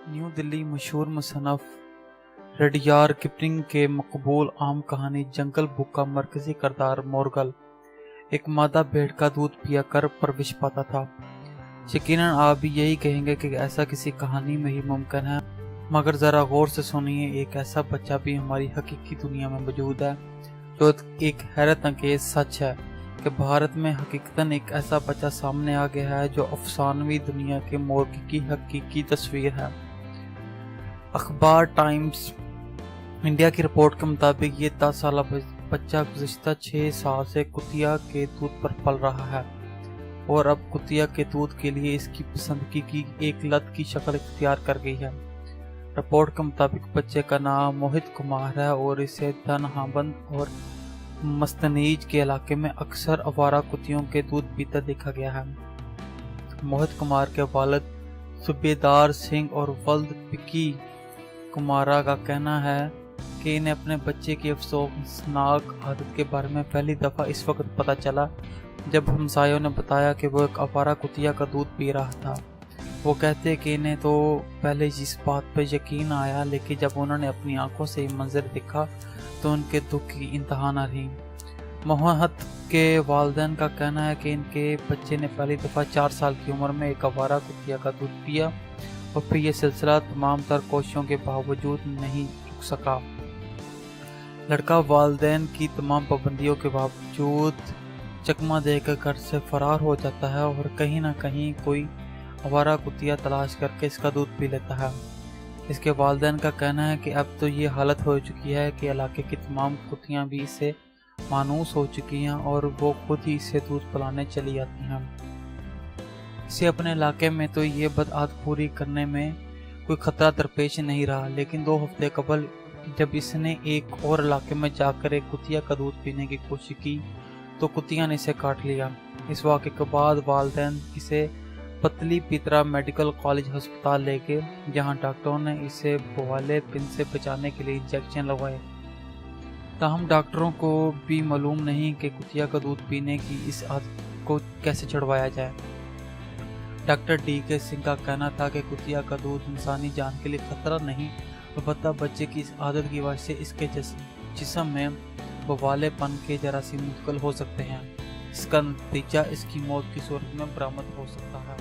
New دلی مشہور مصنف Rudyard coupling کے مقبول عام کہانی جنگل بک کا مرکزی کردار مورگل ایک مادہ بھیڑ کا دودھ پیا کر پرورش پاتا تھا۔ یقیناً آپ بھی یہی کہیں گے کہ ایسا کسی کہانی میں ہی ممکن ہے، مگر ذرا غور سے سنیے، ایک ایسا بچہ بھی ہماری حقیقی دنیا میں موجود ہے، جو ایک حیرت انگیز سچ ہے کہ بھارت میں حقیقتاً ایک ایسا بچہ سامنے آ گیا ہے جو افسانوی دنیا کے مورگ کی حقیقی تصویر ہے۔ اخبار ٹائمز انڈیا کی رپورٹ کے مطابق یہ 10 سالہ بچہ گزشتہ 6 سال سے کتیا کے دودھ پر پل رہا ہے اور اب کتیا کے دودھ کے لیے اس کی پسندگی کی ایک لت کی شکل اختیار کر گئی ہے۔ رپورٹ کے مطابق بچے کا نام موہت کمار ہے اور اسے دھنہابند اور مستنیج کے علاقے میں اکثر آوارہ کتیوں کے دودھ پیتا دیکھا گیا ہے۔ موہت کمار کے والد صوبیدار سنگھ اور والد پکی کمارا کا کہنا ہے کہ انہیں اپنے بچے کی افسوسناک عادت کے بارے میں پہلی دفعہ اس وقت پتہ چلا جب ہمسایوں نے بتایا کہ وہ ایک آوارہ کتیا کا دودھ پی رہا تھا۔ وہ کہتے کہ انہیں تو پہلے اس بات پہ یقین آیا، لیکن جب انہوں نے اپنی آنکھوں سے یہ منظر دیکھا تو ان کے دکھ کی انتہا نہ رہی۔ موہت کے والدین کا کہنا ہے کہ ان کے بچے نے پہلی دفعہ 4 سال کی عمر میں ایک آوارہ کتیا کا دودھ پیا اور پھر یہ سلسلہ تمام تر کوششوں کے باوجود نہیں رک سکا۔ لڑکا والدین کی تمام پابندیوں کے باوجود چکمہ دے کر گھر سے فرار ہو جاتا ہے اور کہیں نہ کہیں کوئی آوارہ کتیا تلاش کر کے اس کا دودھ پی لیتا ہے۔ اس کے والدین کا کہنا ہے کہ اب تو یہ حالت ہو چکی ہے کہ علاقے کی تمام کتیاں بھی اسے مانوس ہو چکی ہیں اور وہ خود ہی اسے دودھ پلانے چلی جاتی ہیں۔ اسے اپنے علاقے میں تو یہ بدعادت پوری کرنے میں کوئی خطرہ درپیش نہیں رہا، لیکن 2 ہفتے قبل جب اس نے ایک اور علاقے میں جا کر ایک کتیا کا دودھ پینے کی کوشش کی تو کتیا نے اسے کاٹ لیا۔ اس واقعے کے بعد والدین اسے پتلی پیترا میڈیکل کالج ہسپتال لے گئے، جہاں ڈاکٹروں نے اسے بوالے پن سے بچانے کے لیے انجیکشن لگوائے۔ تاہم ڈاکٹروں کو بھی معلوم نہیں کہ کتیا کا دودھ پینے کی اس عادت کو کیسے چھڑوایا جائے۔ ڈاکٹر ڈی کے سنگھ کا کہنا تھا کہ کتیا کا دودھ انسانی جان کے لیے خطرہ نہیں، البتہ بچے کی اس عادت کی وجہ سے اس کے جسم میں بوالے پن کے جراثیم منتقل ہو سکتے ہیں۔ اس کا نتیجہ اس کی موت کی صورت میں برآمد ہو سکتا ہے۔